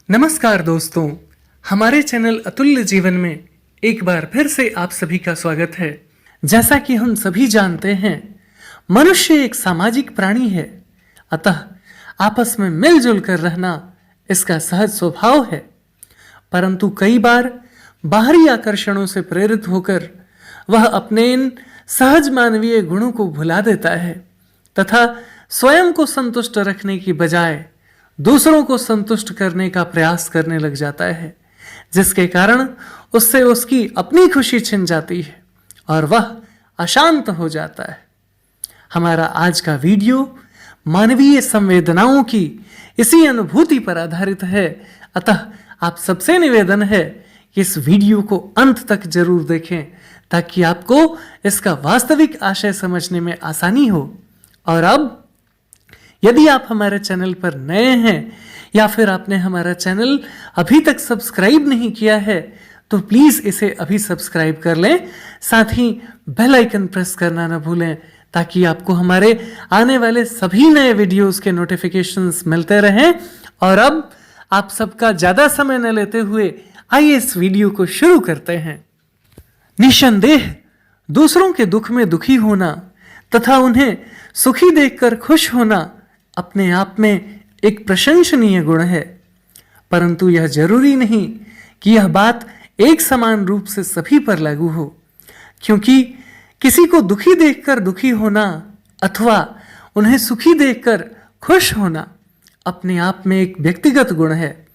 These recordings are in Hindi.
नमस्कार दोस्तों, हमारे चैनल अतुल्य जीवन में एक बार फिर से आप सभी का स्वागत है। जैसा कि हम सभी जानते हैं, मनुष्य एक सामाजिक प्राणी है, अतः आपस में मिलजुल कर रहना इसका सहज स्वभाव है। परंतु कई बार बाहरी आकर्षणों से प्रेरित होकर वह अपने इन सहज मानवीय गुणों को भुला देता है तथा स्वयं को संतुष्ट रखने की बजाय दूसरों को संतुष्ट करने का प्रयास करने लग जाता है, जिसके कारण उससे उसकी अपनी खुशी छिन जाती है और वह अशांत हो जाता है। हमारा आज का वीडियो मानवीय संवेदनाओं की इसी अनुभूति पर आधारित है, अतः आप सबसे निवेदन है कि इस वीडियो को अंत तक जरूर देखें ताकि आपको इसका वास्तविक आशय समझने में आसानी हो। और अब यदि आप हमारे चैनल पर नए हैं या फिर आपने हमारा चैनल अभी तक सब्सक्राइब नहीं किया है तो प्लीज इसे अभी सब्सक्राइब कर लें, साथ ही बेल आइकन प्रेस करना न भूलें ताकि आपको हमारे आने वाले सभी नए वीडियोस के नोटिफिकेशंस मिलते रहें। और अब आप सबका ज्यादा समय न लेते हुए आइए इस वीडियो को शुरू करते हैं। निसंदेह दूसरों के दुख में दुखी होना तथा उन्हें सुखी देखकर खुश होना अपने आप में एक प्रशंसनीय गुण है, परंतु यह जरूरी नहीं कि यह बात एक समान रूप से सभी पर लागू हो, क्योंकि किसी को दुखी देखकर दुखी होना अथवा उन्हें सुखी देखकर खुश होना अपने आप में एक व्यक्तिगत गुण है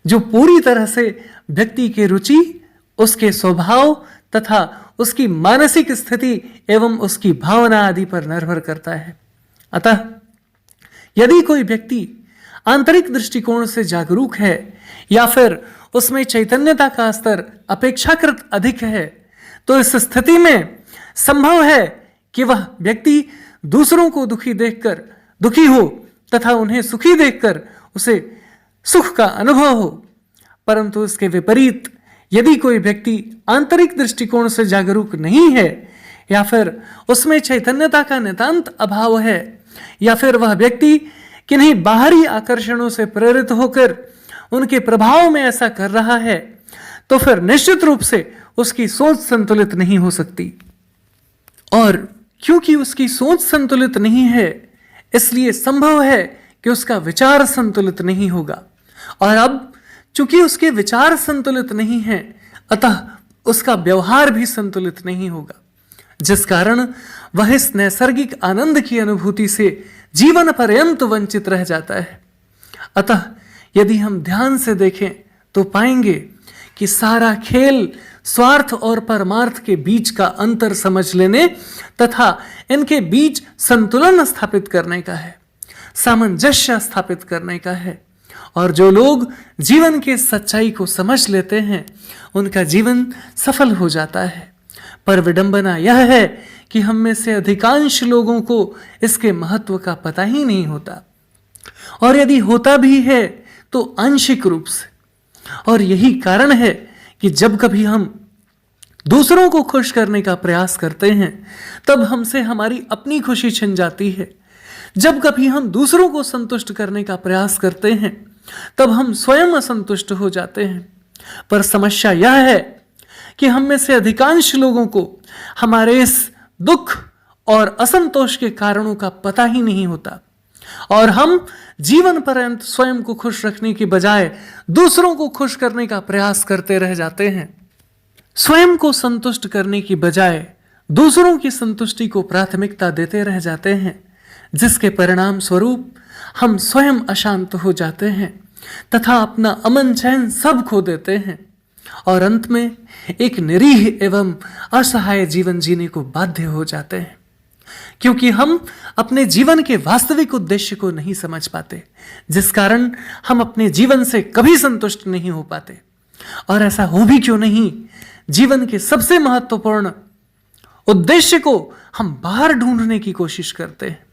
जो पूरी तरह से व्यक्ति की रुचि, उसके स्वभाव तथा उसकी मानसिक स्थिति एवं उसकी भावना आदि पर निर्भर करता है। अतः यदि कोई व्यक्ति आंतरिक दृष्टिकोण से जागरूक है या फिर उसमें चैतन्यता का स्तर अपेक्षाकृत अधिक है तो इस स्थिति में संभव है कि वह व्यक्ति दूसरों को दुखी देखकर दुखी हो तथा उन्हें सुखी देखकर उसे सुख का अनुभव हो। परंतु इसके विपरीत यदि कोई व्यक्ति आंतरिक दृष्टिकोण से जागरूक नहीं है या फिर उसमें चैतन्यता का नितांत अभाव है या फिर वह व्यक्ति किन्हीं बाहरी आकर्षणों से प्रेरित होकर उनके प्रभाव में ऐसा कर रहा है तो फिर निश्चित रूप से उसकी सोच संतुलित नहीं हो सकती। और क्योंकि उसकी सोच संतुलित नहीं है इसलिए संभव है कि उसका विचार संतुलित नहीं होगा, और अब चूंकि उसके विचार संतुलित नहीं है अतः उसका व्यवहार भी संतुलित नहीं होगा, जिस कारण वह इस नैसर्गिक आनंद की अनुभूति से जीवन पर्यंत वंचित रह जाता है। अतः यदि हम ध्यान से देखें तो पाएंगे कि सारा खेल स्वार्थ और परमार्थ के बीच का अंतर समझ लेने तथा इनके बीच संतुलन स्थापित करने का है, सामंजस्य स्थापित करने का है। और जो लोग जीवन के सच्चाई को समझ लेते हैं उनका जीवन सफल हो जाता है। पर विडंबना यह है कि हम में से अधिकांश लोगों को इसके महत्व का पता ही नहीं होता, और यदि होता भी है तो आंशिक रूप से। और यही कारण है कि जब कभी हम दूसरों को खुश करने का प्रयास करते हैं तब हमसे हमारी अपनी खुशी छिन जाती है। जब कभी हम दूसरों को संतुष्ट करने का प्रयास करते हैं तब हम स्वयं असंतुष्ट हो जाते हैं। पर समस्या यह है कि हम में से अधिकांश लोगों को हमारे इस दुख और असंतोष के कारणों का पता ही नहीं होता, और हम जीवन पर्यंत स्वयं को खुश रखने की बजाय दूसरों को खुश करने का प्रयास करते रह जाते हैं। स्वयं को संतुष्ट करने की बजाय दूसरों की संतुष्टि को प्राथमिकता देते रह जाते हैं, जिसके परिणाम स्वरूप हम स्वयं अशांत हो जाते हैं तथा अपना अमन चैन सब खो देते हैं, और अंत में एक निरीह एवं असहाय जीवन जीने को बाध्य हो जाते हैं, क्योंकि हम अपने जीवन के वास्तविक उद्देश्य को नहीं समझ पाते, जिस कारण हम अपने जीवन से कभी संतुष्ट नहीं हो पाते। और ऐसा हो भी क्यों नहीं, जीवन के सबसे महत्वपूर्ण उद्देश्य को हम बाहर ढूंढने की कोशिश करते हैं।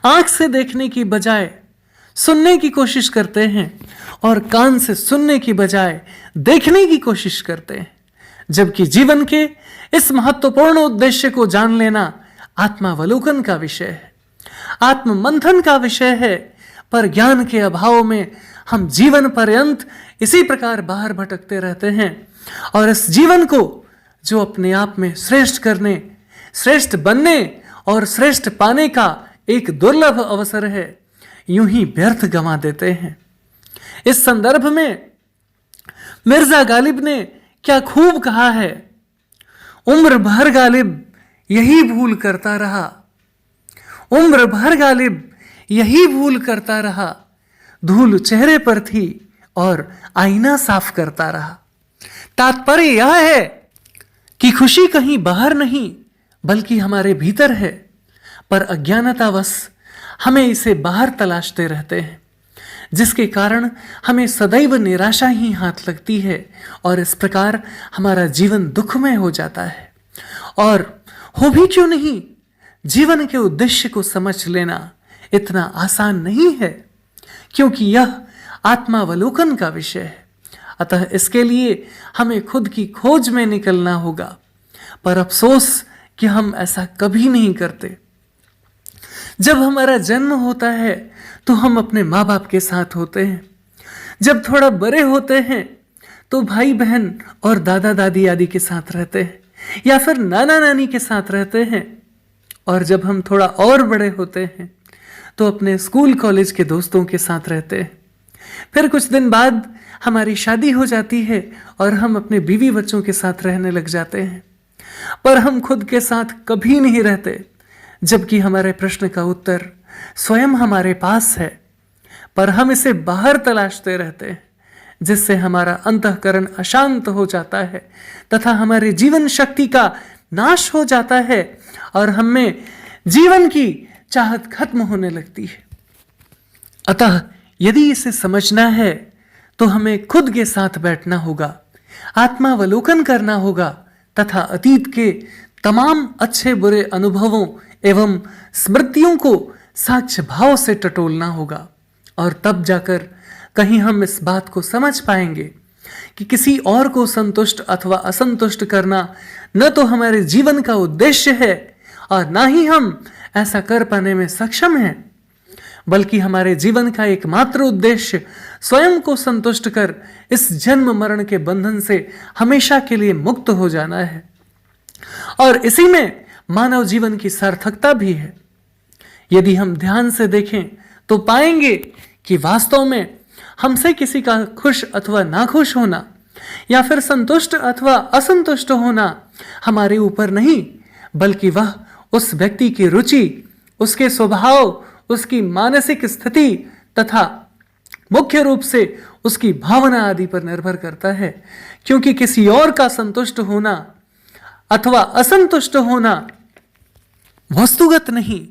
आंख से देखने की बजाय सुनने की कोशिश करते हैं और कान से सुनने की बजाय देखने की कोशिश करते हैं, जबकि जीवन के इस महत्वपूर्ण उद्देश्य को जान लेना आत्मावलोकन का विषय है, आत्म मंथन का विषय है। पर ज्ञान के अभाव में हम जीवन पर्यंत इसी प्रकार बाहर भटकते रहते हैं और इस जीवन को जो अपने आप में श्रेष्ठ करने, श्रेष्ठ बनने और श्रेष्ठ पाने का एक दुर्लभ अवसर है, यूं ही व्यर्थ गंवा देते हैं। इस संदर्भ में मिर्जा गालिब ने क्या खूब कहा है, उम्र भर गालिब यही भूल करता रहा, उम्र भर गालिब यही भूल करता रहा, धूल चेहरे पर थी और आईना साफ करता रहा। तात्पर्य यह है कि खुशी कहीं बाहर नहीं बल्कि हमारे भीतर है, पर अज्ञानतावश हमें इसे बाहर तलाशते रहते हैं, जिसके कारण हमें सदैव निराशा ही हाथ लगती है और इस प्रकार हमारा जीवन दुखमय हो जाता है। और हो भी क्यों नहीं, जीवन के उद्देश्य को समझ लेना इतना आसान नहीं है, क्योंकि यह आत्मावलोकन का विषय है। अतः इसके लिए हमें खुद की खोज में निकलना होगा, पर अफसोस कि हम ऐसा कभी नहीं करते। जब हमारा जन्म होता है तो हम अपने माँ बाप के साथ होते हैं, जब थोड़ा बड़े होते हैं तो भाई बहन और दादा दादी आदि के साथ रहते हैं या फिर नाना नानी के साथ रहते हैं, और जब हम थोड़ा और बड़े होते हैं तो अपने स्कूल कॉलेज के दोस्तों के साथ रहते हैं। फिर कुछ दिन बाद हमारी शादी हो जाती है और हम अपने बीवी बच्चों के साथ रहने लग जाते हैं, पर हम खुद के साथ कभी नहीं रहते, जबकि हमारे प्रश्न का उत्तर स्वयं हमारे पास है, पर हम इसे बाहर तलाशते रहते हैं, जिससे हमारा अंतःकरण अशांत हो जाता है तथा हमारे जीवन शक्ति का नाश हो जाता है और हमें जीवन की चाहत खत्म होने लगती है। अतः यदि इसे समझना है तो हमें खुद के साथ बैठना होगा, आत्मावलोकन करना होगा तथा अतीत के तमाम अच्छे बुरे अनुभवों एवं स्मृतियों को साक्ष्य भाव से टटोलना होगा, और तब जाकर कहीं हम इस बात को समझ पाएंगे कि किसी और को संतुष्ट अथवा असंतुष्ट करना न तो हमारे जीवन का उद्देश्य है और ना ही हम ऐसा कर पाने में सक्षम हैं, बल्कि हमारे जीवन का एकमात्र उद्देश्य स्वयं को संतुष्ट कर इस जन्म मरण के बंधन से हमेशा के लिए मुक्त हो जाना है। और इसी में मानव जीवन की सार्थकता भी है। यदि हम ध्यान से देखें तो पाएंगे कि वास्तव में हमसे किसी का खुश अथवा नाखुश होना या फिर संतुष्ट अथवा असंतुष्ट होना हमारे ऊपर नहीं, बल्कि वह उस व्यक्ति की रुचि, उसके स्वभाव, उसकी मानसिक स्थिति तथा मुख्य रूप से उसकी भावना आदि पर निर्भर करता है। क्योंकि किसी और का संतुष्ट होना अथवा असंतुष्ट होना वस्तुगत नहीं,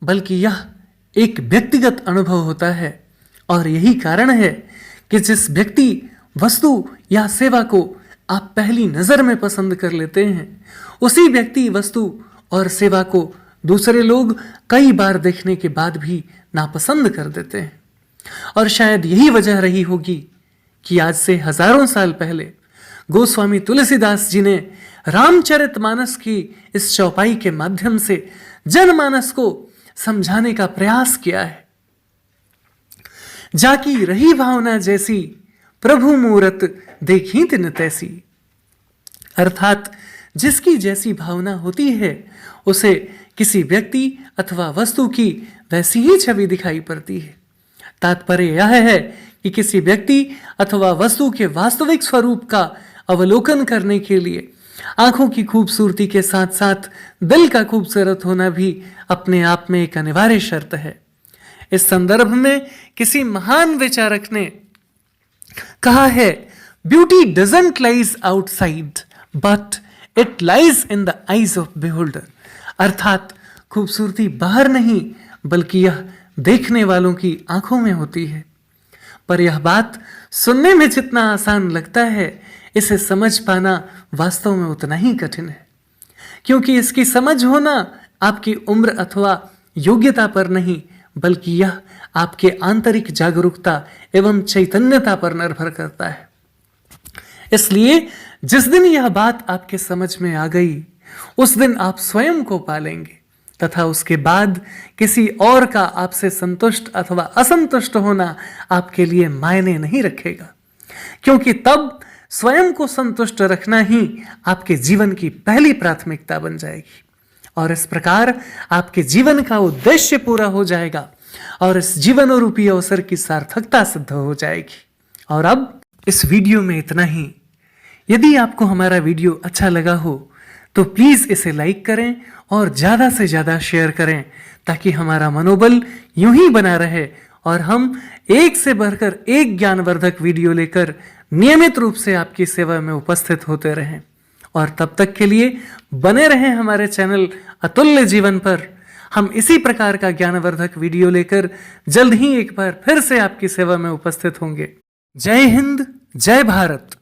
बल्कि यह एक व्यक्तिगत अनुभव होता है, और यही कारण है कि जिस व्यक्ति, वस्तु या सेवा को आप पहली नजर में पसंद कर लेते हैं, उसी व्यक्ति, वस्तु और सेवा को दूसरे लोग कई बार देखने के बाद भी नापसंद कर देते हैं। और शायद यही वजह रही होगी कि आज से हजारों साल पहले गोस्वामी तुलसीदास जी ने रामचरितमानस की इस चौपाई के माध्यम से जनमानस को समझाने का प्रयास किया है। जाकी रही भावना जैसी, प्रभु मूरत देखी तिन तैसी। अर्थात जिसकी जैसी भावना होती है उसे किसी व्यक्ति अथवा वस्तु की वैसी ही छवि दिखाई पड़ती है। तात्पर्य यह है कि किसी व्यक्ति अथवा वस्तु के वास्तविक स्वरूप का अवलोकन करने के लिए आंखों की खूबसूरती के साथ साथ दिल का खूबसूरत होना भी अपने आप में एक अनिवार्य शर्त है। इस संदर्भ में किसी महान विचारक ने कहा है, beauty doesn't lies outside but it lies in the eyes of beholder. अर्थात खूबसूरती बाहर नहीं बल्कि यह देखने वालों की आंखों में होती है। पर यह बात सुनने में जितना आसान लगता है, इसे समझ पाना वास्तव में उतना ही कठिन है, क्योंकि इसकी समझ होना आपकी उम्र अथवा योग्यता पर नहीं, बल्कि यह आपके आंतरिक जागरूकता एवं चैतन्यता पर निर्भर करता है। इसलिए जिस दिन यह बात आपके समझ में आ गई, उस दिन आप स्वयं को पालेंगे तथा उसके बाद किसी और का आपसे संतुष्ट अथवा असंतुष्ट होना आपके लिए मायने नहीं रखेगा, क्योंकि तब स्वयं को संतुष्ट रखना ही आपके जीवन की पहली प्राथमिकता बन जाएगी। और इस प्रकार आपके जीवन का उद्देश्य पूरा हो जाएगा और इस जीवन रूपी अवसर की सार्थकता सिद्ध हो जाएगी। और अब इस वीडियो में इतना ही। यदि आपको हमारा वीडियो अच्छा लगा हो तो प्लीज इसे लाइक करें और ज्यादा से ज्यादा शेयर करें, ताकि हमारा मनोबल यूं ही बना रहे और हम एक से बढ़कर एक ज्ञानवर्धक वीडियो लेकर नियमित रूप से आपकी सेवा में उपस्थित होते रहें। और तब तक के लिए बने रहें हमारे चैनल अतुल्य जीवन पर। हम इसी प्रकार का ज्ञानवर्धक वीडियो लेकर जल्द ही एक बार फिर से आपकी सेवा में उपस्थित होंगे। जय हिंद, जय भारत।